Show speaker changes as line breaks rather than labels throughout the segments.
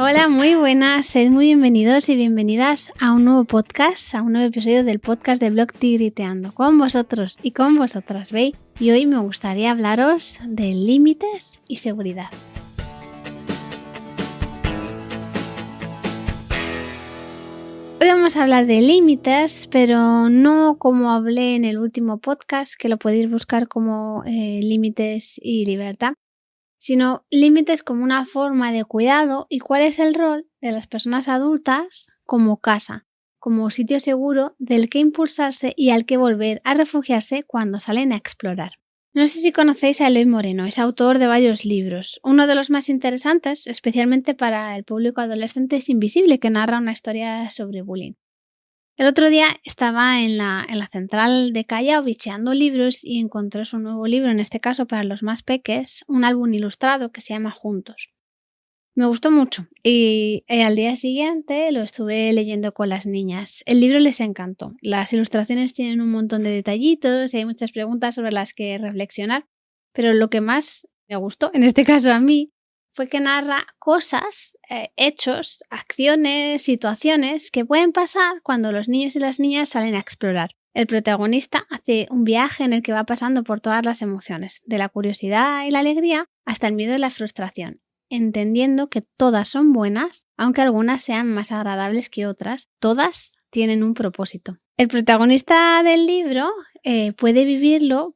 Hola, muy buenas, sed muy bienvenidos y bienvenidas a un nuevo podcast, a un nuevo episodio del podcast de Blog Tigriteando con vosotros y con vosotras, ¿veis? Y hoy me gustaría hablaros de límites y seguridad. Hoy vamos a hablar de límites, pero no como hablé en el último podcast, que lo podéis buscar como límites y libertad, sino límites como una forma de cuidado y cuál es el rol de las personas adultas como casa, como sitio seguro del que impulsarse y al que volver a refugiarse cuando salen a explorar. No sé si conocéis a Eloy Moreno, es autor de varios libros. Uno de los más interesantes, especialmente para el público adolescente, es Invisible, que narra una historia sobre bullying. El otro día estaba en la central de Callao bicheando libros y encontré su nuevo libro, en este caso para los más peques, un álbum ilustrado que se llama Juntos. Me gustó mucho y al día siguiente lo estuve leyendo con las niñas. El libro les encantó. Las ilustraciones tienen un montón de detallitos y hay muchas preguntas sobre las que reflexionar, pero lo que más me gustó, en este caso a mí, fue que narra cosas, hechos, acciones, situaciones que pueden pasar cuando los niños y las niñas salen a explorar. El protagonista hace un viaje en el que va pasando por todas las emociones, de la curiosidad y la alegría hasta el miedo y la frustración, entendiendo que todas son buenas, aunque algunas sean más agradables que otras, todas tienen un propósito. El protagonista del libro puede vivirlo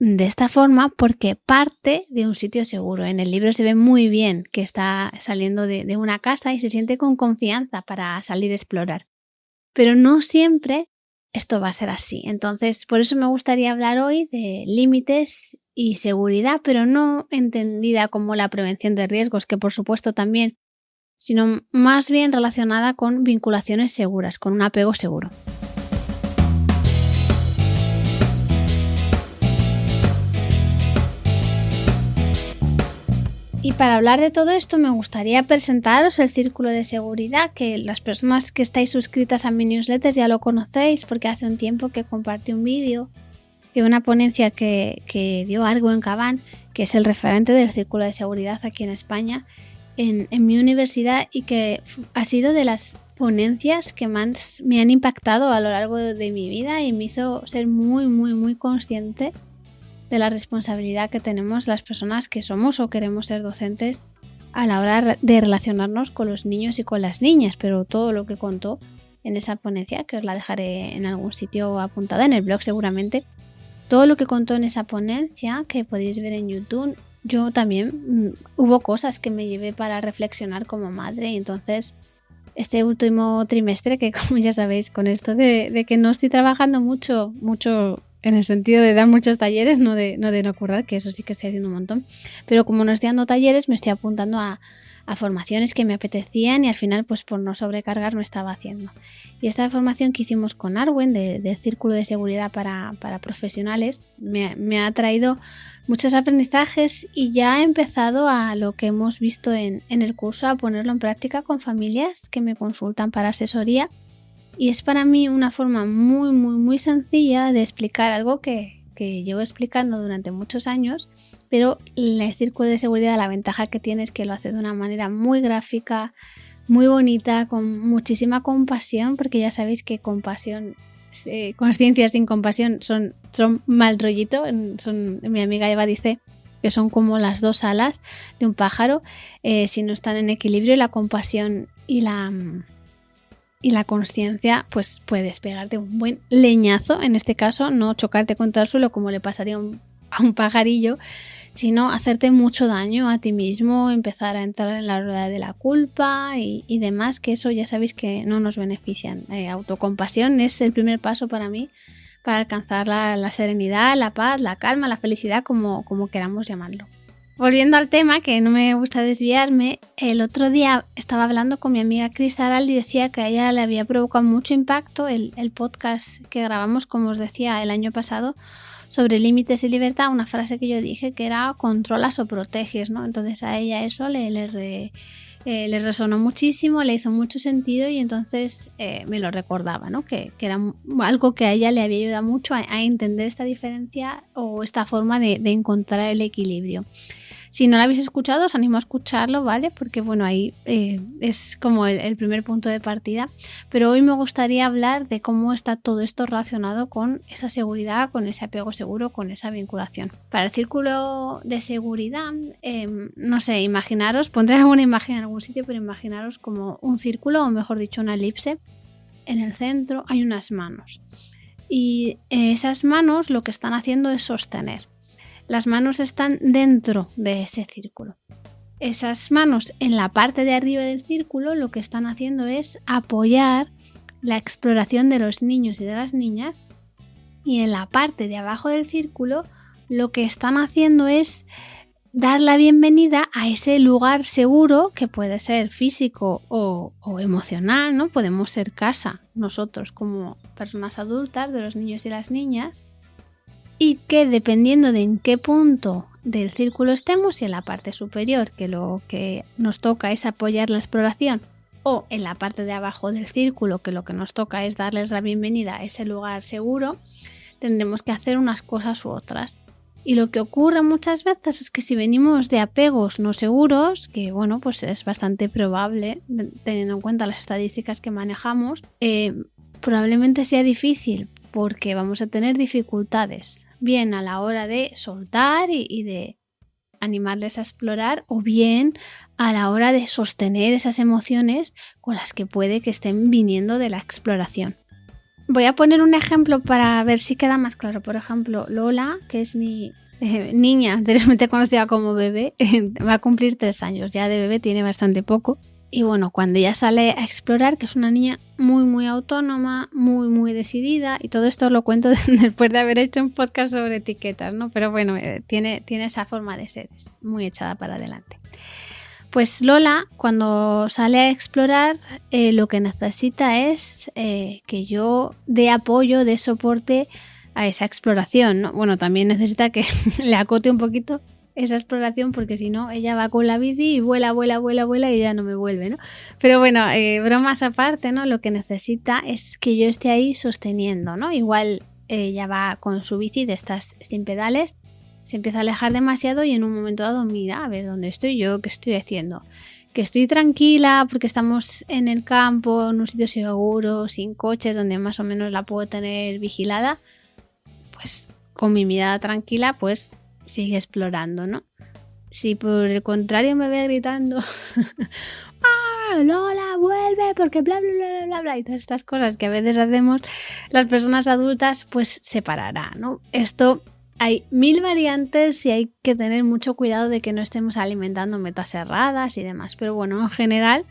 de esta forma porque parte de un sitio seguro. En el libro se ve muy bien que está saliendo de una casa y se siente con confianza para salir a explorar. Pero no siempre esto va a ser así. Entonces, por eso me gustaría hablar hoy de límites y seguridad, pero no entendida como la prevención de riesgos, que por supuesto también, sino más bien relacionada con vinculaciones seguras, con un apego seguro. Y para hablar de todo esto me gustaría presentaros el Círculo de Seguridad, que las personas que estáis suscritas a mi newsletter ya lo conocéis porque hace un tiempo que compartí un vídeo de una ponencia que dio Argo en Cabán, que es el referente del Círculo de Seguridad aquí en España, en mi universidad, y que ha sido de las ponencias que más me han impactado a lo largo de mi vida y me hizo ser muy consciente de la responsabilidad que tenemos las personas que somos o queremos ser docentes a la hora de relacionarnos con los niños y con las niñas, pero todo lo que contó en esa ponencia, que os la dejaré en algún sitio apuntada en el blog seguramente, todo lo que contó en esa ponencia que podéis ver en YouTube, yo también hubo cosas que me llevé para reflexionar como madre, y entonces este último trimestre, que como ya sabéis con esto de que no estoy trabajando mucho en el sentido de dar muchos talleres, no de no currar, que eso sí que estoy haciendo un montón, pero como no estoy dando talleres me estoy apuntando a formaciones que me apetecían y al final pues por no sobrecargar no estaba haciendo. Y esta formación que hicimos con Arwen de Círculo de Seguridad para profesionales me ha traído muchos aprendizajes y ya he empezado a lo que hemos visto en el curso a ponerlo en práctica con familias que me consultan para asesoría. Y es para mí una forma muy sencilla de explicar algo que llevo explicando durante muchos años, pero el Círculo de Seguridad, la ventaja que tiene es que lo hace de una manera muy gráfica, muy bonita, con muchísima compasión, porque ya sabéis que compasión, conciencia sin compasión son mal rollito. Mi amiga Eva dice que son como las dos alas de un pájaro, si no están en equilibrio, la compasión y la consciencia pues puedes pegarte un buen leñazo, en este caso no chocarte contra el suelo como le pasaría a un pajarillo, sino hacerte mucho daño a ti mismo, empezar a entrar en la rueda de la culpa y demás, que eso ya sabéis que no nos benefician. Autocompasión es el primer paso para mí para alcanzar la serenidad, la paz, la calma, la felicidad, como queramos llamarlo. Volviendo al tema, que no me gusta desviarme, el otro día estaba hablando con mi amiga Cris Aral y decía que a ella le había provocado mucho impacto el podcast que grabamos, como os decía, el año pasado, sobre límites y libertad, una frase que yo dije que era controlas o proteges, ¿no? Entonces a ella eso le resonó muchísimo, le hizo mucho sentido y entonces me lo recordaba, ¿no? Que era algo que a ella le había ayudado mucho a entender esta diferencia o esta forma de encontrar el equilibrio. Si no lo habéis escuchado, os animo a escucharlo, ¿vale? Porque bueno, ahí es como el primer punto de partida. Pero hoy me gustaría hablar de cómo está todo esto relacionado con esa seguridad, con ese apego seguro, con esa vinculación. Para el círculo de seguridad, no sé, imaginaros, pondré alguna imagen en algún sitio, pero imaginaros como un círculo, o mejor dicho, una elipse. En el centro hay unas manos. Y esas manos lo que están haciendo es sostener. Las manos están dentro de ese círculo. Esas manos en la parte de arriba del círculo lo que están haciendo es apoyar la exploración de los niños y de las niñas, y en la parte de abajo del círculo lo que están haciendo es dar la bienvenida a ese lugar seguro, que puede ser físico o emocional, ¿no? Podemos ser casa nosotros como personas adultas de los niños y las niñas, y que dependiendo de en qué punto del círculo estemos, si en la parte superior, que lo que nos toca es apoyar la exploración, o en la parte de abajo del círculo, que lo que nos toca es darles la bienvenida a ese lugar seguro, tendremos que hacer unas cosas u otras. Y lo que ocurre muchas veces es que si venimos de apegos no seguros, que bueno, pues es bastante probable, teniendo en cuenta las estadísticas que manejamos, probablemente sea difícil, porque vamos a tener dificultades, bien a la hora de soltar y de animarles a explorar, o bien a la hora de sostener esas emociones con las que puede que estén viniendo de la exploración. Voy a poner un ejemplo para ver si queda más claro. Por ejemplo, Lola, que es mi niña anteriormente conocida como bebé, va a cumplir 3 años, ya de bebé tiene bastante poco. Y bueno, cuando ella sale a explorar, que es una niña muy muy autónoma, muy muy decidida, y todo esto lo cuento después de haber hecho un podcast sobre etiquetas, ¿no? Pero bueno, tiene esa forma de ser, es muy echada para adelante. Pues Lola, cuando sale a explorar, lo que necesita es que yo dé apoyo, dé soporte a esa exploración, ¿no? Bueno, también necesita que le acote un poquito esa exploración, porque si no, ella va con la bici y vuela y ya no me vuelve, ¿no? Pero bueno, bromas aparte, ¿no? Lo que necesita es que yo esté ahí sosteniendo, ¿no? Igual ella va con su bici de estas sin pedales, se empieza a alejar demasiado y en un momento dado mira a ver dónde estoy yo, qué estoy haciendo, que estoy tranquila porque estamos en el campo, en un sitio seguro, sin coches, donde más o menos la puedo tener vigilada, pues con mi mirada tranquila pues sigue explorando, ¿no? Si por el contrario me ve gritando ¡Ah, Lola, vuelve! Porque bla, bla, bla, bla, bla, y todas estas cosas que a veces hacemos las personas adultas, pues se parará, ¿no? Esto hay 1000 variantes y hay que tener mucho cuidado de que no estemos alimentando metas erradas y demás. Pero bueno, en general,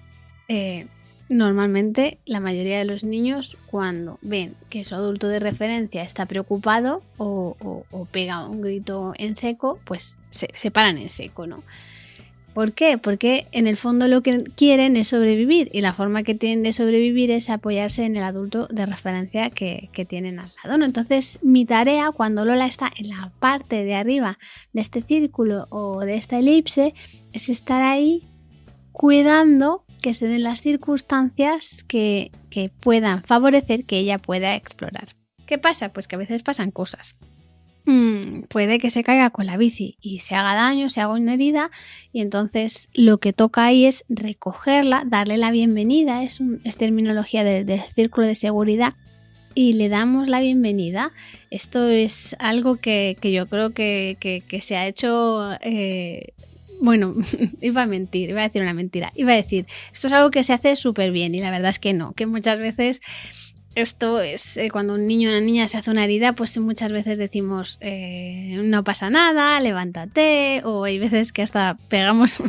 normalmente la mayoría de los niños, cuando ven que su adulto de referencia está preocupado o pega un grito en seco, pues se paran en seco, ¿no? ¿Por qué? Porque en el fondo lo que quieren es sobrevivir, y la forma que tienen de sobrevivir es apoyarse en el adulto de referencia que tienen al lado, ¿no? Entonces mi tarea cuando Lola está en la parte de arriba de este círculo o de esta elipse es estar ahí cuidando que se den las circunstancias que puedan favorecer que ella pueda explorar. ¿Qué pasa? Pues que a veces pasan cosas. Puede que se caiga con la bici y se haga daño, se haga una herida, y entonces lo que toca ahí es recogerla, darle la bienvenida, es terminología del círculo de seguridad, y le damos la bienvenida. Esto es algo que yo creo que se ha hecho... Bueno, iba a decir una mentira, iba a decir, esto es algo que se hace súper bien, y la verdad es que no, que muchas veces... Esto es cuando un niño o una niña se hace una herida, pues muchas veces decimos no pasa nada, levántate, o hay veces que hasta pegamos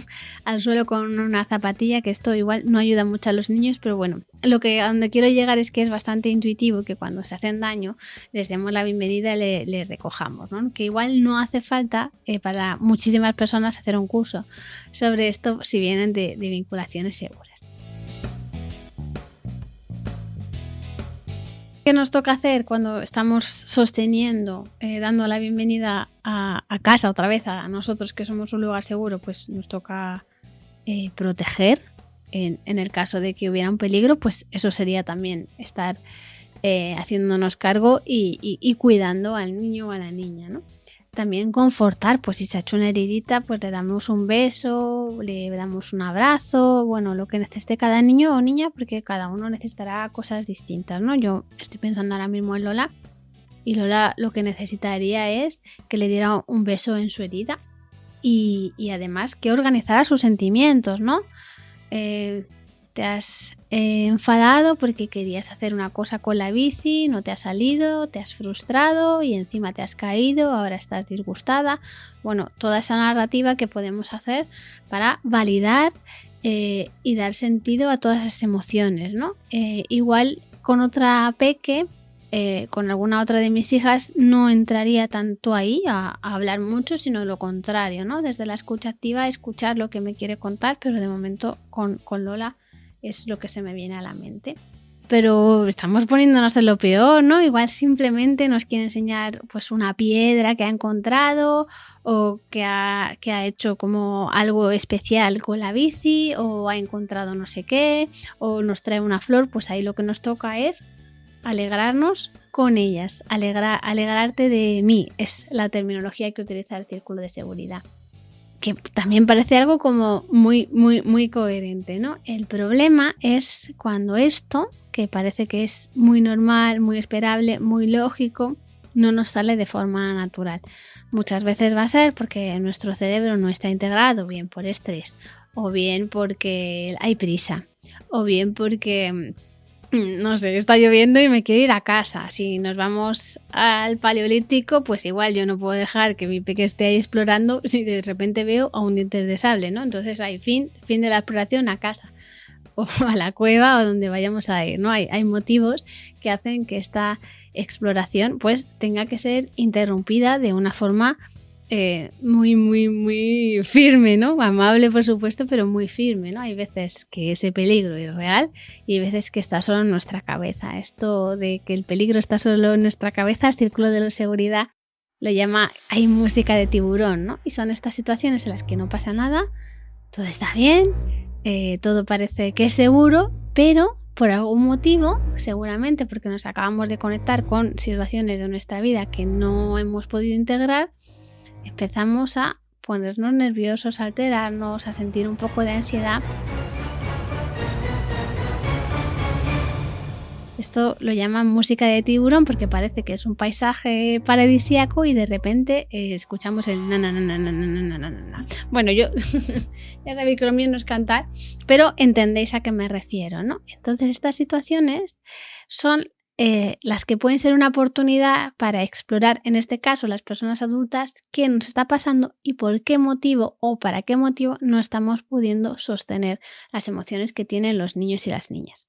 al suelo con una zapatilla, que esto igual no ayuda mucho a los niños, pero bueno, a donde quiero llegar es que es bastante intuitivo que cuando se hacen daño les demos la bienvenida y le recojamos, ¿no? Que igual no hace falta para muchísimas personas hacer un curso sobre esto si vienen de vinculaciones seguras. ¿Qué nos toca hacer cuando estamos sosteniendo, dando la bienvenida a casa otra vez, a nosotros que somos un lugar seguro? Pues nos toca proteger. En el caso de que hubiera un peligro, pues eso sería también estar haciéndonos cargo y cuidando al niño o a la niña, ¿no? también confortar, pues si se ha hecho una heridita, pues le damos un beso, le damos un abrazo, bueno, lo que necesite cada niño o niña, porque cada uno necesitará cosas distintas, ¿no? Yo estoy pensando ahora mismo en Lola, y Lola lo que necesitaría es que le diera un beso en su herida y además que organizara sus sentimientos, ¿no? Te has enfadado porque querías hacer una cosa con la bici, no te ha salido, te has frustrado y encima te has caído, ahora estás disgustada. Bueno, toda esa narrativa que podemos hacer para validar y dar sentido a todas esas emociones, ¿no? Igual con otra peque, con alguna otra de mis hijas, no entraría tanto ahí a hablar mucho, sino lo contrario, ¿no? Desde la escucha activa, escuchar lo que me quiere contar, pero de momento con Lola es lo que se me viene a la mente. Pero estamos poniéndonos en lo peor, ¿no? Igual simplemente nos quiere enseñar pues una piedra que ha encontrado o que ha hecho como algo especial con la bici o ha encontrado no sé qué o nos trae una flor, pues ahí lo que nos toca es alegrarnos con ellas, alegrarte de mí, es la terminología que utiliza el círculo de seguridad, que también parece algo como muy, muy, muy coherente, ¿no? El problema es cuando esto, que parece que es muy normal, muy esperable, muy lógico, no nos sale de forma natural. Muchas veces va a ser porque nuestro cerebro no está integrado, bien por estrés, o bien porque hay prisa, o bien porque no sé, está lloviendo y me quiero ir a casa. Si nos vamos al Paleolítico, pues igual yo no puedo dejar que mi peque esté ahí explorando si de repente veo a un diente de sable, ¿no? Entonces hay fin de la exploración a casa o a la cueva o donde vayamos a ir, ¿no? Hay motivos que hacen que esta exploración pues tenga que ser interrumpida de una forma muy, muy, muy firme, ¿no? Amable, por supuesto, pero muy firme, ¿no? Hay veces que ese peligro es real y hay veces que está solo en nuestra cabeza. Esto de que el peligro está solo en nuestra cabeza, el círculo de la seguridad lo llama, hay música de tiburón, ¿no? Y son estas situaciones en las que no pasa nada, todo está bien, todo parece que es seguro, pero por algún motivo, seguramente porque nos acabamos de conectar con situaciones de nuestra vida que no hemos podido integrar, empezamos a ponernos nerviosos, a alterarnos, a sentir un poco de ansiedad. Esto lo llaman música de tiburón porque parece que es un paisaje paradisíaco y de repente escuchamos el na na na na na na na na. Bueno, yo ya sabéis que lo mío no es cantar, pero entendéis a qué me refiero, ¿no? Entonces estas situaciones son las que pueden ser una oportunidad para explorar, en este caso las personas adultas, qué nos está pasando y por qué motivo o para qué motivo no estamos pudiendo sostener las emociones que tienen los niños y las niñas.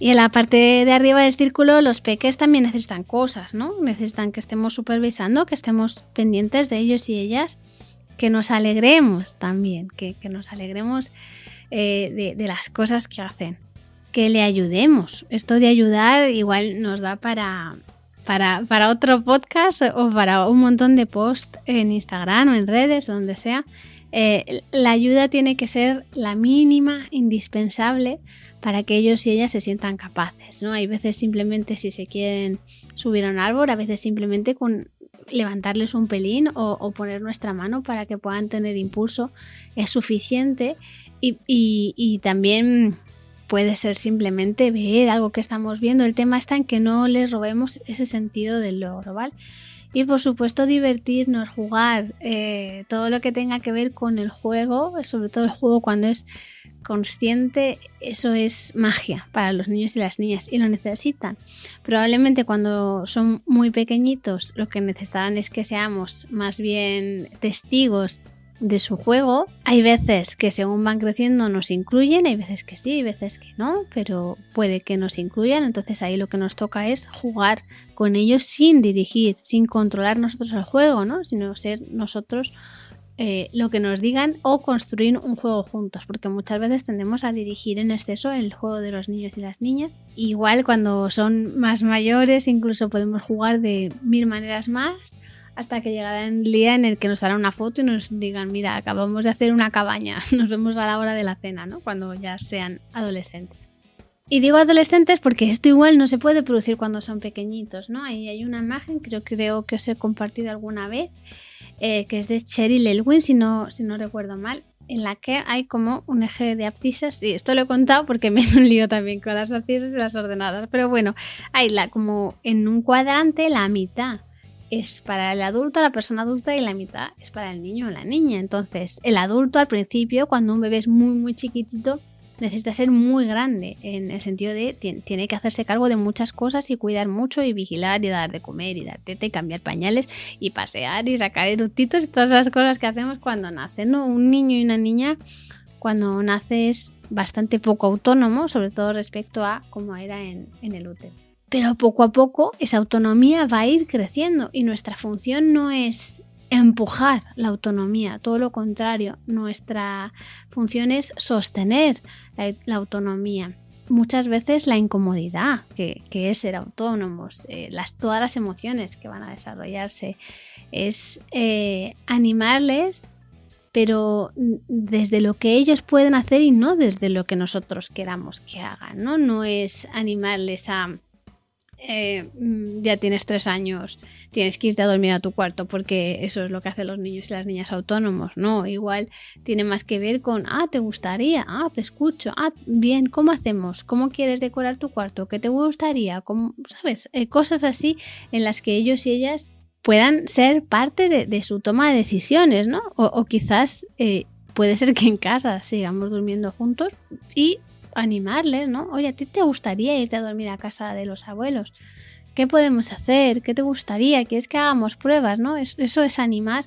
Y en la parte de arriba del círculo los peques también necesitan cosas, ¿no? Necesitan que estemos supervisando, que estemos pendientes de ellos y ellas, que nos alegremos también, que nos alegremos de las cosas que hacen, que le ayudemos. Esto de ayudar igual nos da para otro podcast o para un montón de posts en Instagram o en redes, donde sea. La ayuda tiene que ser la mínima, indispensable para que ellos y ellas se sientan capaces, ¿no? Hay veces simplemente si se quieren subir a un árbol, a veces simplemente con levantarles un pelín o poner nuestra mano para que puedan tener impulso es suficiente y también puede ser simplemente ver algo que estamos viendo. El tema está en que no les robemos ese sentido del logro, ¿vale? Y por supuesto divertirnos, jugar, todo lo que tenga que ver con el juego, sobre todo el juego cuando es consciente, eso es magia para los niños y las niñas y lo necesitan. Probablemente cuando son muy pequeñitos lo que necesitarán es que seamos más bien testigos de su juego. Hay veces que según van creciendo nos incluyen, hay veces que sí, hay veces que no, pero puede que nos incluyan. Entonces ahí lo que nos toca es jugar con ellos sin dirigir, sin controlar nosotros el juego, ¿no? Sino ser nosotros lo que nos digan o construir un juego juntos, porque muchas veces tendemos a dirigir en exceso el juego de los niños y las niñas. Igual cuando son más mayores incluso podemos jugar de 1000 maneras más. hasta que llegará el día en el que nos harán una foto y nos digan, mira, acabamos de hacer una cabaña, nos vemos a la hora de la cena, ¿no? Cuando ya sean adolescentes. Y digo adolescentes porque esto igual no se puede producir cuando son pequeñitos, ¿no? Ahí hay una imagen, creo que os he compartido alguna vez, que es de Cheryl Elwin, si no recuerdo mal, en la que hay como un eje de abscisas, y esto lo he contado porque me he un lío también con las abscisas y las ordenadas, pero bueno, hay como en un cuadrante la mitad es para el adulto, la persona adulta, y la mitad es para el niño o la niña. Entonces, el adulto al principio, cuando un bebé es muy muy chiquitito, necesita ser muy grande, en el sentido de tiene que hacerse cargo de muchas cosas y cuidar mucho y vigilar y dar de comer y dar teta y cambiar pañales y pasear y sacar eructitos y todas esas cosas que hacemos cuando nace, ¿no? Un niño y una niña cuando nace es bastante poco autónomo, sobre todo respecto a cómo era en el útero. Pero poco a poco esa autonomía va a ir creciendo y nuestra función no es empujar la autonomía, todo lo contrario, nuestra función es sostener la autonomía. Muchas veces la incomodidad que es ser autónomos, todas las emociones que van a desarrollarse, es animarles, pero desde lo que ellos pueden hacer y no desde lo que nosotros queramos que hagan, ¿no? No es animarles a ya tienes 3 años, tienes que irte a dormir a tu cuarto, porque eso es lo que hacen los niños y las niñas autónomos, ¿no? Igual tiene más que ver con, te gustaría, te escucho, bien, ¿cómo hacemos? ¿Cómo quieres decorar tu cuarto? ¿Qué te gustaría? ¿Cómo, sabes? Cosas así en las que ellos y ellas puedan ser parte de su toma de decisiones, ¿no? O quizás puede ser que en casa sigamos durmiendo juntos y animarles, ¿no? Oye, ¿a ti te gustaría irte a dormir a casa de los abuelos? ¿Qué podemos hacer? ¿Qué te gustaría? ¿Quieres que hagamos pruebas? ¿No? Eso es animar,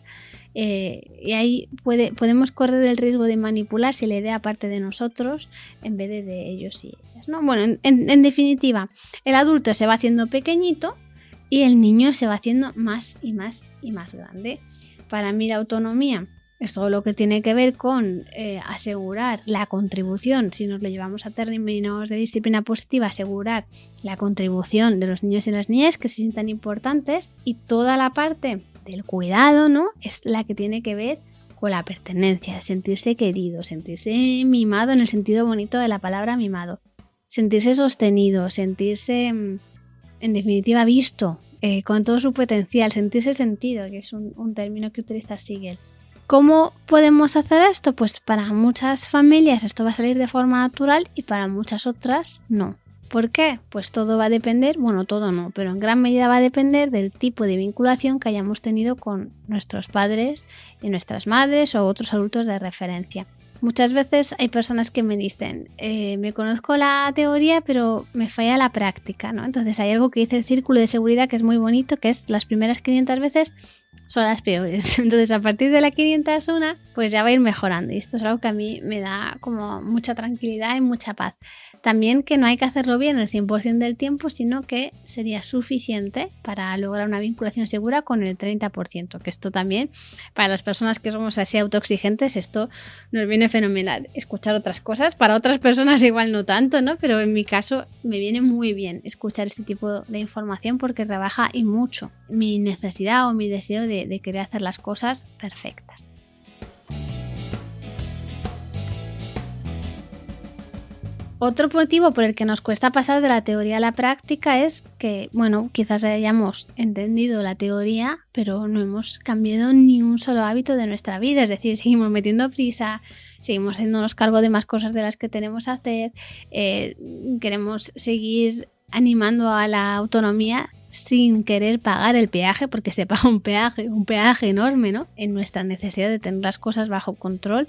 y ahí podemos correr el riesgo de manipular si la idea parte de nosotros en vez de ellos y ellas, ¿no? Bueno, en definitiva, el adulto se va haciendo pequeñito y el niño se va haciendo más y más y más grande. Para mí la autonomía es todo lo que tiene que ver con asegurar la contribución, si nos lo llevamos a términos de disciplina positiva, asegurar la contribución de los niños y las niñas que se sientan importantes, y toda la parte del cuidado, ¿no? Es la que tiene que ver con la pertenencia, sentirse querido, sentirse mimado en el sentido bonito de la palabra mimado, sentirse sostenido, sentirse, en definitiva, visto con todo su potencial, sentirse sentido, que es un término que utiliza Siegel. ¿Cómo podemos hacer esto? Pues para muchas familias esto va a salir de forma natural y para muchas otras no. ¿Por qué? Pues todo va a depender, bueno, todo no, pero en gran medida va a depender del tipo de vinculación que hayamos tenido con nuestros padres y nuestras madres o otros adultos de referencia. Muchas veces hay personas que me dicen, me conozco la teoría pero me falla la práctica, ¿no? Entonces hay algo que dice el círculo de seguridad que es muy bonito, que es las primeras 500 veces son las peores. Entonces a partir de la 501 pues ya va a ir mejorando, y esto es algo que a mí me da como mucha tranquilidad y mucha paz. También que no hay que hacerlo bien el 100% del tiempo, sino que sería suficiente para lograr una vinculación segura con el 30%, que esto también, para las personas que somos así autoexigentes, esto nos viene fenomenal. Escuchar otras cosas, para otras personas igual no tanto, ¿no? Pero en mi caso me viene muy bien escuchar este tipo de información porque rebaja y mucho mi necesidad o mi deseo de querer hacer las cosas perfectas. Otro motivo por el que nos cuesta pasar de la teoría a la práctica es que, bueno, quizás hayamos entendido la teoría, pero no hemos cambiado ni un solo hábito de nuestra vida. Es decir, seguimos metiendo prisa, seguimos haciéndonos cargo de más cosas de las que tenemos que hacer, queremos seguir animando a la autonomía sin querer pagar el peaje, porque se paga un peaje enorme, ¿no? En nuestra necesidad de tener las cosas bajo control.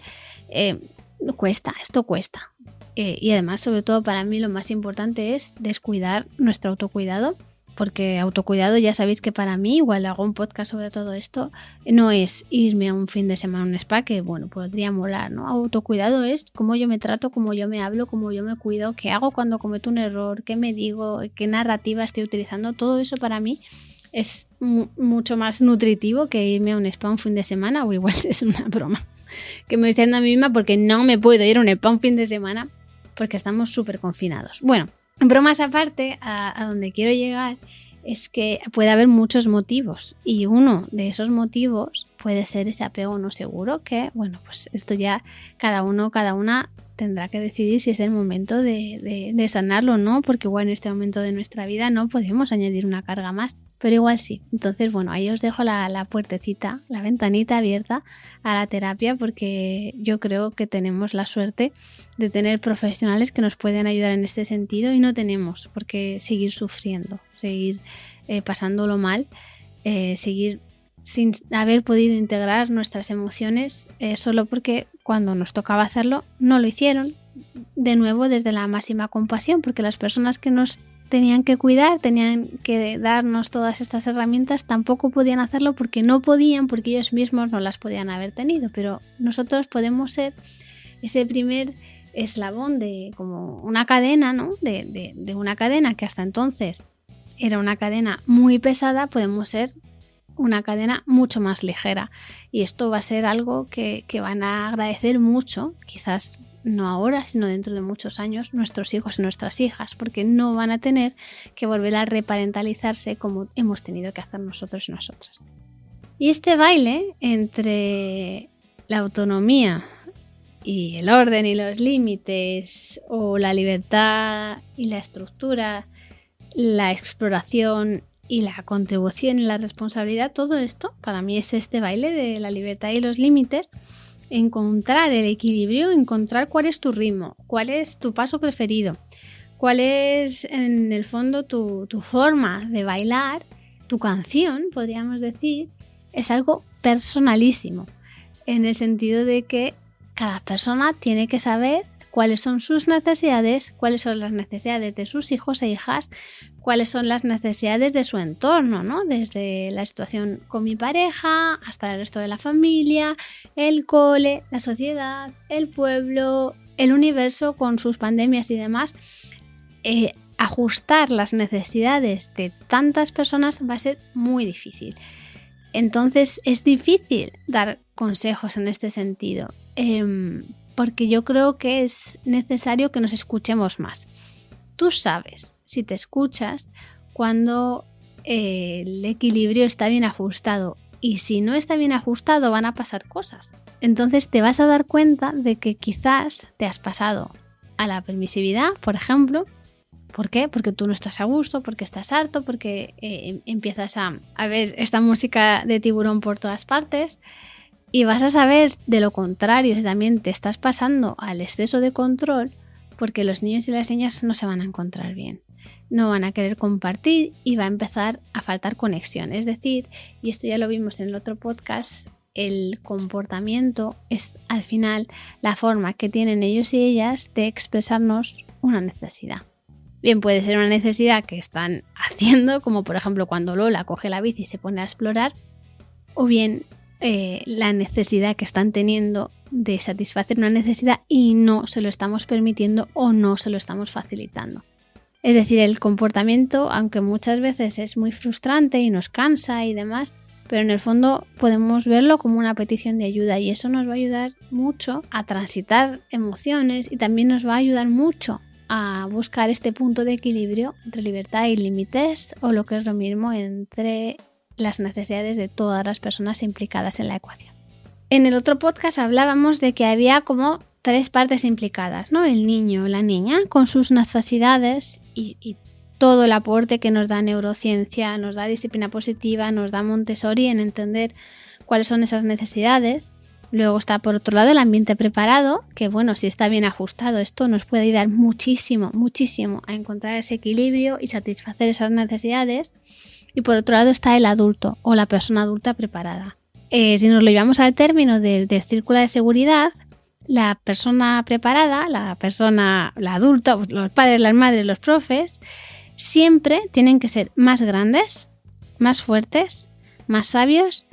Esto cuesta. Y además, sobre todo para mí, lo más importante es descuidar nuestro autocuidado, porque autocuidado, ya sabéis que para mí, igual hago un podcast sobre todo esto, no es irme a un fin de semana a un spa, que bueno, podría molar, ¿no? Autocuidado es cómo yo me trato, cómo yo me hablo, cómo yo me cuido, qué hago cuando cometo un error, qué me digo, qué narrativa estoy utilizando. Todo eso para mí es mucho más nutritivo que irme a un spa un fin de semana, o igual es una broma que me estoy dando a mí misma porque no me puedo ir a un spa un fin de semana porque estamos súper confinados. Bueno, bromas aparte, a donde quiero llegar es que puede haber muchos motivos y uno de esos motivos puede ser ese apego no seguro que, bueno, pues esto ya cada una tendrá que decidir si es el momento de sanarlo o no, porque igual en este momento de nuestra vida no podemos añadir una carga más, pero igual sí. Entonces, bueno, ahí os dejo la puertecita, la ventanita abierta a la terapia, porque yo creo que tenemos la suerte de tener profesionales que nos pueden ayudar en este sentido y no tenemos por qué seguir sufriendo, seguir pasándolo mal, seguir sin haber podido integrar nuestras emociones solo porque cuando nos tocaba hacerlo no lo hicieron. De nuevo, desde la máxima compasión, porque las personas que nos tenían que cuidar, tenían que darnos todas estas herramientas, tampoco podían hacerlo porque no podían, porque ellos mismos no las podían haber tenido. Pero nosotros podemos ser ese primer eslabón de como una cadena, ¿no? De una cadena que hasta entonces era una cadena muy pesada, podemos ser una cadena mucho más ligera. Y esto va a ser algo que van a agradecer mucho, quizás no ahora, sino dentro de muchos años, nuestros hijos y nuestras hijas, porque no van a tener que volver a reparentalizarse como hemos tenido que hacer nosotros y nosotras. Y este baile entre la autonomía y el orden y los límites, o la libertad y la estructura, la exploración y la contribución y la responsabilidad, todo esto para mí es este baile de la libertad y los límites. Encontrar el equilibrio, encontrar cuál es tu ritmo, cuál es tu paso preferido, cuál es en el fondo tu forma de bailar, tu canción, podríamos decir, es algo personalísimo, en el sentido de que cada persona tiene que saber cuáles son sus necesidades, cuáles son las necesidades de sus hijos e hijas, cuáles son las necesidades de su entorno, ¿no? Desde la situación con mi pareja hasta el resto de la familia, el cole, la sociedad, el pueblo, el universo con sus pandemias y demás. Ajustar las necesidades de tantas personas va a ser muy difícil. Entonces es difícil dar consejos en este sentido. Porque yo creo que es necesario que nos escuchemos más. Tú sabes, si te escuchas, cuando el equilibrio está bien ajustado, y si no está bien ajustado van a pasar cosas. Entonces te vas a dar cuenta de que quizás te has pasado a la permisividad, por ejemplo. ¿Por qué? Porque tú no estás a gusto, porque estás harto, porque empiezas a ver esta música de tiburón por todas partes. Y vas a saber de lo contrario, si también te estás pasando al exceso de control, porque los niños y las niñas no se van a encontrar bien, no van a querer compartir y va a empezar a faltar conexión. Es decir, y esto ya lo vimos en el otro podcast, el comportamiento es al final la forma que tienen ellos y ellas de expresarnos una necesidad. Bien, puede ser una necesidad que están haciendo, como por ejemplo cuando Lola coge la bici y se pone a explorar, o bien la necesidad que están teniendo de satisfacer una necesidad y no se lo estamos permitiendo o no se lo estamos facilitando. Es decir, el comportamiento, aunque muchas veces es muy frustrante y nos cansa y demás, pero en el fondo podemos verlo como una petición de ayuda y eso nos va a ayudar mucho a transitar emociones y también nos va a ayudar mucho a buscar este punto de equilibrio entre libertad y límites, o lo que es lo mismo, entre las necesidades de todas las personas implicadas en la ecuación. En el otro podcast hablábamos de que había como 3 partes implicadas, ¿no? El niño, la niña, con sus necesidades y todo el aporte que nos da neurociencia, nos da disciplina positiva, nos da Montessori en entender cuáles son esas necesidades. Luego está por otro lado el ambiente preparado, que bueno, si está bien ajustado, esto nos puede ayudar muchísimo, muchísimo a encontrar ese equilibrio y satisfacer esas necesidades. Y por otro lado está el adulto o la persona adulta preparada. Si nos lo llevamos al término del círculo de seguridad, la persona preparada, la adulta, los padres, las madres, los profes, siempre tienen que ser más grandes, más fuertes, más sabios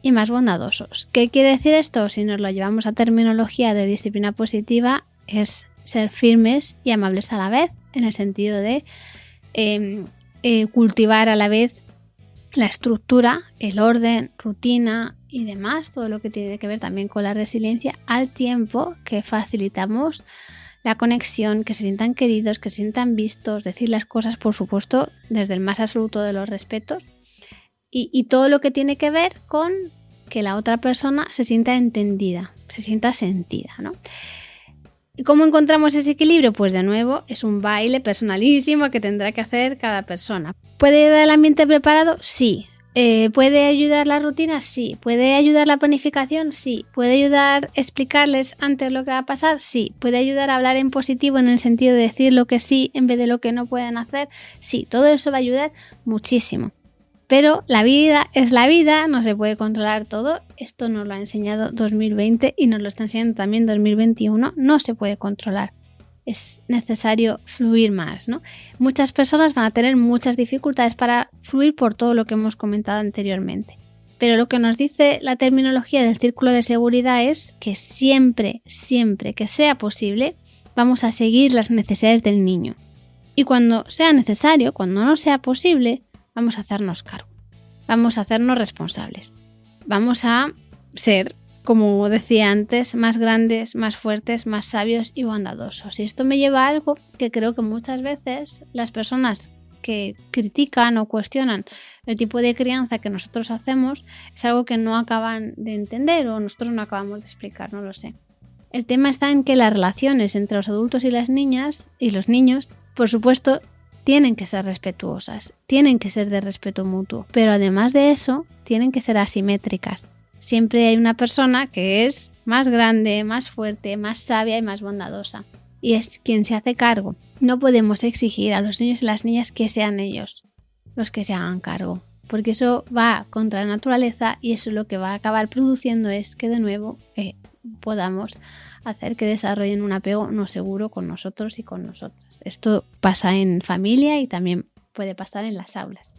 y más bondadosos. ¿Qué quiere decir esto? Si nos lo llevamos a terminología de disciplina positiva, es ser firmes y amables a la vez, en el sentido de cultivar a la vez la estructura, el orden, rutina y demás, todo lo que tiene que ver también con la resiliencia, al tiempo que facilitamos la conexión, que se sientan queridos, que se sientan vistos, decir las cosas, por supuesto, desde el más absoluto de los respetos y todo lo que tiene que ver con que la otra persona se sienta entendida, se sienta sentida, ¿no? ¿Y cómo encontramos ese equilibrio? Pues de nuevo, es un baile personalísimo que tendrá que hacer cada persona. ¿Puede ayudar el ambiente preparado? Sí. ¿Puede ayudar la rutina? Sí. ¿Puede ayudar la planificación? Sí. ¿Puede ayudar a explicarles antes lo que va a pasar? Sí. ¿Puede ayudar a hablar en positivo en el sentido de decir lo que sí en vez de lo que no pueden hacer? Sí. Todo eso va a ayudar muchísimo. Pero la vida es la vida, no se puede controlar todo. Esto nos lo ha enseñado 2020 y nos lo está enseñando también 2021. No se puede controlar. Es necesario fluir más, ¿no? Muchas personas van a tener muchas dificultades para fluir por todo lo que hemos comentado anteriormente. Pero lo que nos dice la terminología del círculo de seguridad es que siempre que sea posible, vamos a seguir las necesidades del niño. Y cuando sea necesario, cuando no sea posible, vamos a hacernos cargo, vamos a hacernos responsables, vamos a ser, como decía antes, más grandes, más fuertes, más sabios y bondadosos. Y esto me lleva a algo que creo que muchas veces las personas que critican o cuestionan el tipo de crianza que nosotros hacemos es algo que no acaban de entender o nosotros no acabamos de explicar, no lo sé. El tema está en que las relaciones entre los adultos y las niñas y los niños, por supuesto, tienen que ser respetuosas, tienen que ser de respeto mutuo, pero además de eso, tienen que ser asimétricas. Siempre hay una persona que es más grande, más fuerte, más sabia y más bondadosa, y es quien se hace cargo. No podemos exigir a los niños y las niñas que sean ellos los que se hagan cargo, porque eso va contra la naturaleza y eso lo que va a acabar produciendo es que de nuevo podamos hacer que desarrollen un apego no seguro con nosotros y con nosotras. Esto pasa en familia y también puede pasar en las aulas.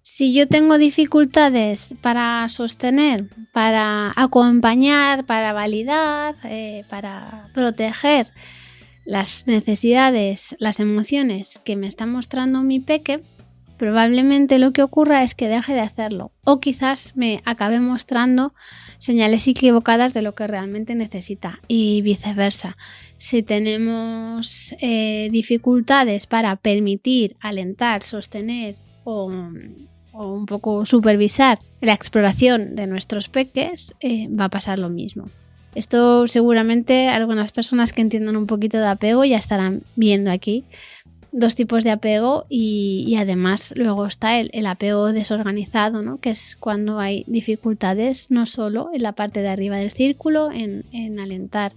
Si yo tengo dificultades para sostener, para acompañar, para validar, para proteger las necesidades, las emociones que me está mostrando mi peque, probablemente lo que ocurra es que deje de hacerlo o quizás me acabe mostrando señales equivocadas de lo que realmente necesita y viceversa. Si tenemos dificultades para permitir, alentar, sostener o un poco supervisar la exploración de nuestros peques, va a pasar lo mismo. Esto seguramente algunas personas que entiendan un poquito de apego ya estarán viendo aquí. Dos tipos de apego y además luego está el apego desorganizado, ¿no? Que es cuando hay dificultades no solo en la parte de arriba del círculo, en alentar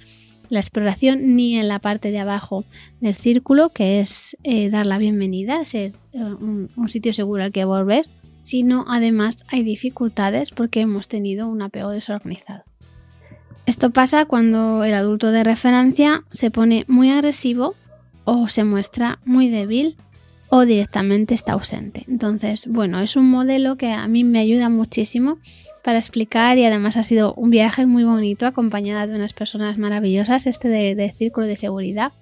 la exploración, ni en la parte de abajo del círculo, que es dar la bienvenida, ser un sitio seguro al que volver, sino además hay dificultades porque hemos tenido un apego desorganizado. Esto pasa cuando el adulto de referencia se pone muy agresivo o se muestra muy débil o directamente está ausente. Entonces, bueno, es un modelo que a mí me ayuda muchísimo para explicar y además ha sido un viaje muy bonito acompañada de unas personas maravillosas, de círculo de seguridad.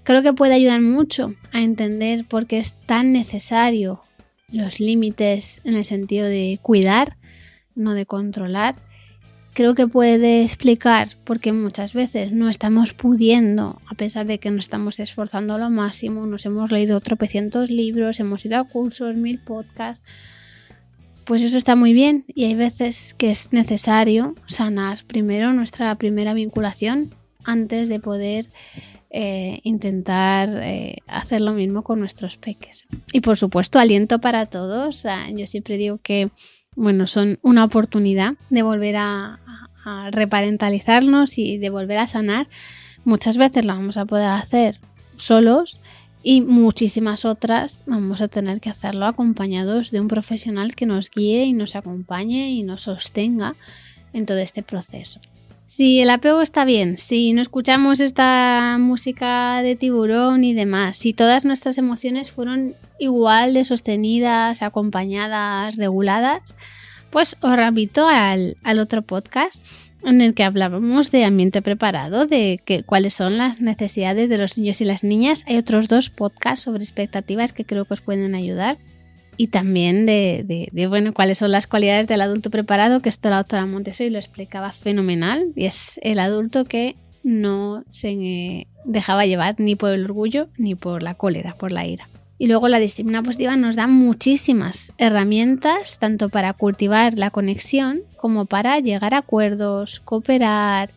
Creo que puede ayudar mucho a entender por qué es tan necesario los límites en el sentido de cuidar, no de controlar. Creo que puede explicar por qué muchas veces no estamos pudiendo, a pesar de que nos estamos esforzando lo máximo, nos hemos leído tropecientos libros, hemos ido a cursos, 1000 podcasts. Pues eso está muy bien y hay veces que es necesario sanar primero nuestra primera vinculación antes de poder intentar hacer lo mismo con nuestros peques. Y por supuesto, aliento para todos. Yo siempre digo que son una oportunidad de volver a reparentalizarnos y de volver a sanar. Muchas veces lo vamos a poder hacer solos y muchísimas otras vamos a tener que hacerlo acompañados de un profesional que nos guíe y nos acompañe y nos sostenga en todo este proceso. Si el apego está bien, si no escuchamos esta música de tiburón y demás, si todas nuestras emociones fueron igual de sostenidas, acompañadas, reguladas, pues os remito al otro podcast en el que hablábamos de ambiente preparado, de cuáles son las necesidades de los niños y las niñas. Hay otros 2 podcasts sobre expectativas que creo que os pueden ayudar. y también bueno, cuáles son las cualidades del adulto preparado, que esto la doctora Montessori lo explicaba fenomenal, y es el adulto que no se dejaba llevar ni por el orgullo ni por la cólera, por la ira. Y luego la disciplina positiva nos da muchísimas herramientas, tanto para cultivar la conexión como para llegar a acuerdos, cooperar,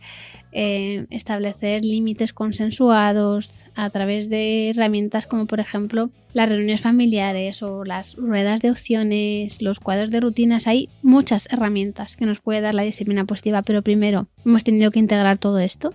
establecer límites consensuados a través de herramientas como por ejemplo las reuniones familiares o las ruedas de opciones, los cuadros de rutinas. Hay muchas herramientas que nos puede dar la disciplina positiva, pero primero hemos tenido que integrar todo esto.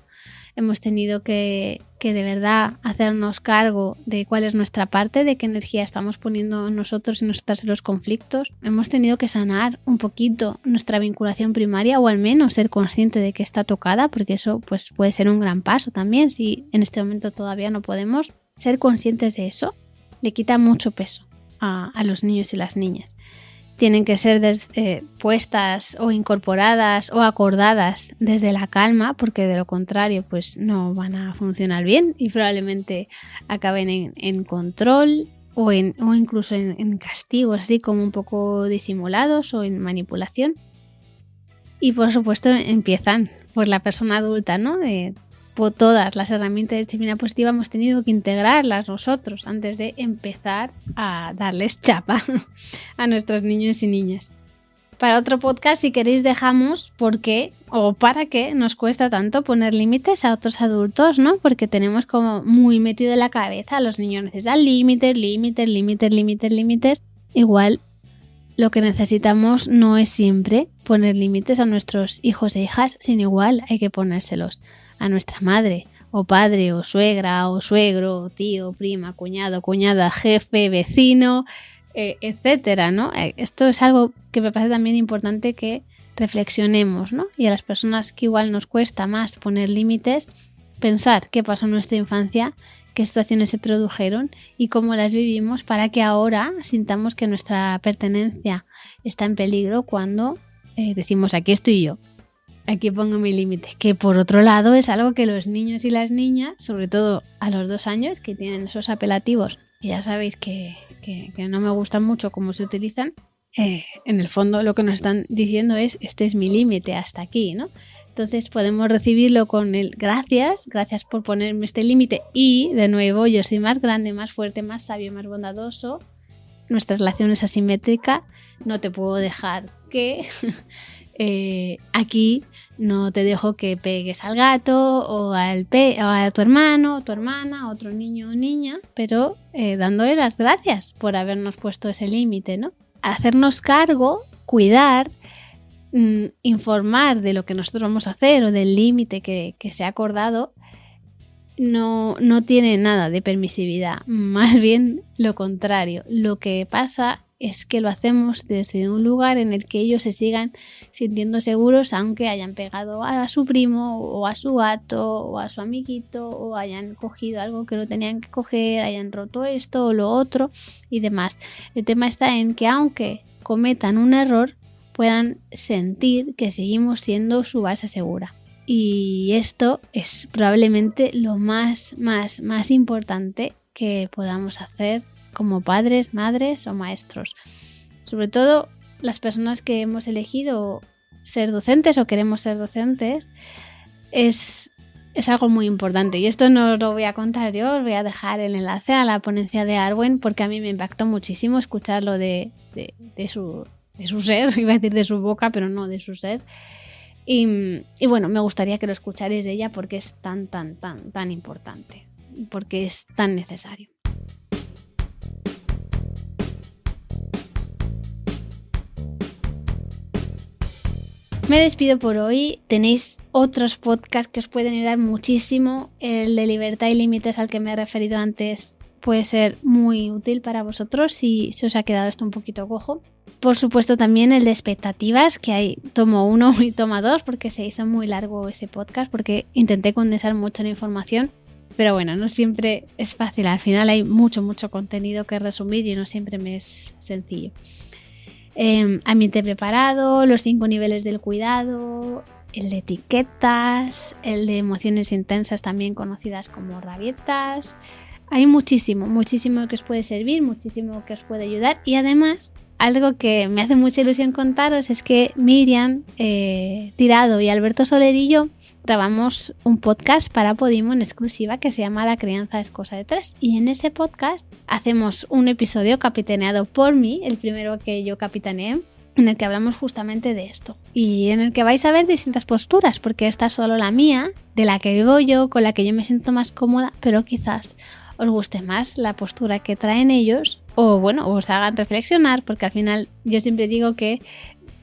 Hemos tenido que de verdad hacernos cargo de cuál es nuestra parte, de qué energía estamos poniendo nosotros y nosotras en los conflictos. Hemos tenido que sanar un poquito nuestra vinculación primaria, o al menos ser consciente de que está tocada, porque eso pues, puede ser un gran paso también. Si en este momento todavía no podemos ser conscientes de eso, le quita mucho peso a los niños y las niñas. Tienen que ser puestas o incorporadas o acordadas desde la calma, porque de lo contrario pues no van a funcionar bien y probablemente acaben en control o incluso en castigos, así como un poco disimulados, o en manipulación. Y por supuesto empiezan por la persona adulta, ¿no? Por todas las herramientas de disciplina positiva hemos tenido que integrarlas nosotros antes de empezar a darles chapa a nuestros niños y niñas. Para otro podcast, si queréis, dejamos por qué o para qué nos cuesta tanto poner límites a otros adultos, ¿no? Porque tenemos como muy metido en la cabeza, los niños necesitan límites. Igual lo que necesitamos no es siempre poner límites a nuestros hijos e hijas, sino igual hay que ponérselos a nuestra madre o padre o suegra o suegro, tío, prima, cuñado, cuñada, jefe, vecino, etcétera, ¿no? Esto es algo que me parece también importante que reflexionemos, ¿no? Y a las personas que igual nos cuesta más poner límites, pensar qué pasó en nuestra infancia, qué situaciones se produjeron y cómo las vivimos, para que ahora sintamos que nuestra pertenencia está en peligro cuando decimos aquí estoy yo. Aquí pongo mi límite, que por otro lado es algo que los niños y las niñas, sobre todo a los 2 años, que tienen esos apelativos, que ya sabéis que no me gustan mucho cómo se utilizan, en el fondo lo que nos están diciendo es este es mi límite, hasta aquí, ¿no? Entonces podemos recibirlo con el gracias por ponerme este límite, y de nuevo yo soy más grande, más fuerte, más sabio, más bondadoso. Nuestra relación es asimétrica, no te puedo dejar que... aquí no te dejo que pegues al gato o a tu hermano o tu hermana, a otro niño o niña, pero dándole las gracias por habernos puesto ese límite, ¿no? Hacernos cargo, cuidar, informar de lo que nosotros vamos a hacer o del límite que se ha acordado, no tiene nada de permisividad, más bien lo contrario. Lo que pasa es que lo hacemos desde un lugar en el que ellos se sigan sintiendo seguros, aunque hayan pegado a su primo o a su gato o a su amiguito, o hayan cogido algo que no tenían que coger, hayan roto esto o lo otro y demás. El tema está en que aunque cometan un error, puedan sentir que seguimos siendo su base segura. Y esto es probablemente lo más importante que podamos hacer como padres, madres o maestros. Sobre todo las personas que hemos elegido ser docentes o queremos ser docentes, es algo muy importante. Y esto no os lo voy a contar yo, os voy a dejar el enlace a la ponencia de Arwen, porque a mí me impactó muchísimo escucharlo de su ser, iba a decir de su boca, pero no, de su ser. Y bueno, me gustaría que lo escucharais de ella, porque es tan importante, porque es tan necesario. Me despido por hoy. Tenéis otros podcasts que os pueden ayudar muchísimo. El de libertad y límites al que me he referido antes puede ser muy útil para vosotros si se os ha quedado esto un poquito cojo. Por supuesto también el de expectativas, que hay tomo 1 y toma 2, porque se hizo muy largo ese podcast, porque intenté condensar mucho la información. Pero bueno, no siempre es fácil. Al final hay mucho contenido que resumir y no siempre me es sencillo. Ambiente preparado, los 5 niveles del cuidado, el de etiquetas, el de emociones intensas también conocidas como rabietas, Hay muchísimo que os puede servir, muchísimo que os puede ayudar. Y además, algo que me hace mucha ilusión contaros es que Miriam Tirado y Alberto Soler y yo grabamos un podcast para Podimo en exclusiva que se llama La crianza es cosa de tres. Y en ese podcast hacemos un episodio capitaneado por mí, el primero que yo capitaneé, en el que hablamos justamente de esto. Y en el que vais a ver distintas posturas, porque esta es solo la mía, de la que vivo yo, con la que yo me siento más cómoda, pero quizás os guste más la postura que traen ellos o bueno, os hagan reflexionar, porque al final yo siempre digo que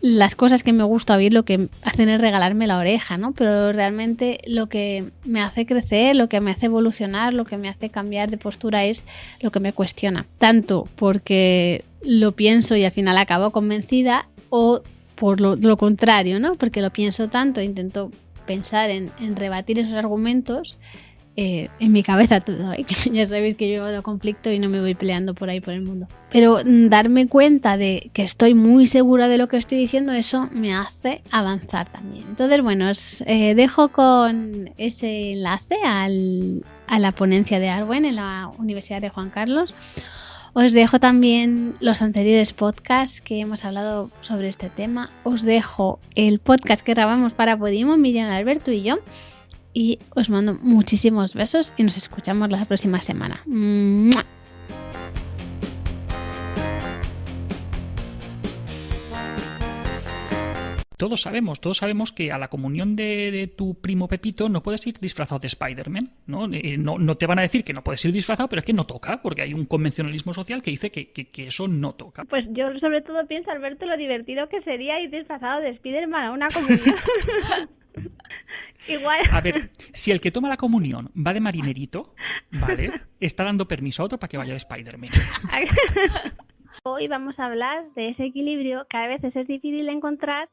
las cosas que me gusta oír lo que hacen es regalarme la oreja, ¿no? Pero realmente lo que me hace crecer, lo que me hace evolucionar, lo que me hace cambiar de postura es lo que me cuestiona. Tanto porque lo pienso y al final acabo convencida o por lo contrario, ¿no? Porque lo pienso tanto, intento pensar en rebatir esos argumentos en mi cabeza todo, ¿eh? Ya sabéis que yo llevo de conflicto y no me voy peleando por ahí por el mundo, pero darme cuenta de que estoy muy segura de lo que estoy diciendo, eso me hace avanzar también. Entonces bueno, os dejo con ese enlace a la ponencia de Arwen en la Universidad de Juan Carlos. Os dejo también los anteriores podcasts que hemos hablado sobre este tema. Os dejo el podcast que grabamos para Podimo, Miriam, Alberto y yo. Y os mando muchísimos besos y nos escuchamos la próxima semana. ¡Mua!
Todos sabemos que a la comunión de tu primo Pepito no puedes ir disfrazado de Spider-Man, ¿no? No te van a decir que no puedes ir disfrazado, pero es que no toca, porque hay un convencionalismo social que dice que eso no toca.
Pues yo sobre todo pienso, Alberto, lo divertido que sería ir disfrazado de Spider-Man a una comunión. Igual.
A ver, si el que toma la comunión va de marinerito, ¿vale? Está dando permiso a otro para que vaya de Spider-Man.
Hoy vamos a hablar de ese equilibrio que a veces es difícil encontrar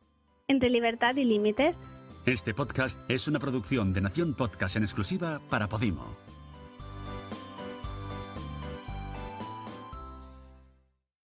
entre libertad y límites.
Este podcast es una producción de Nación Podcast en exclusiva para Podimo.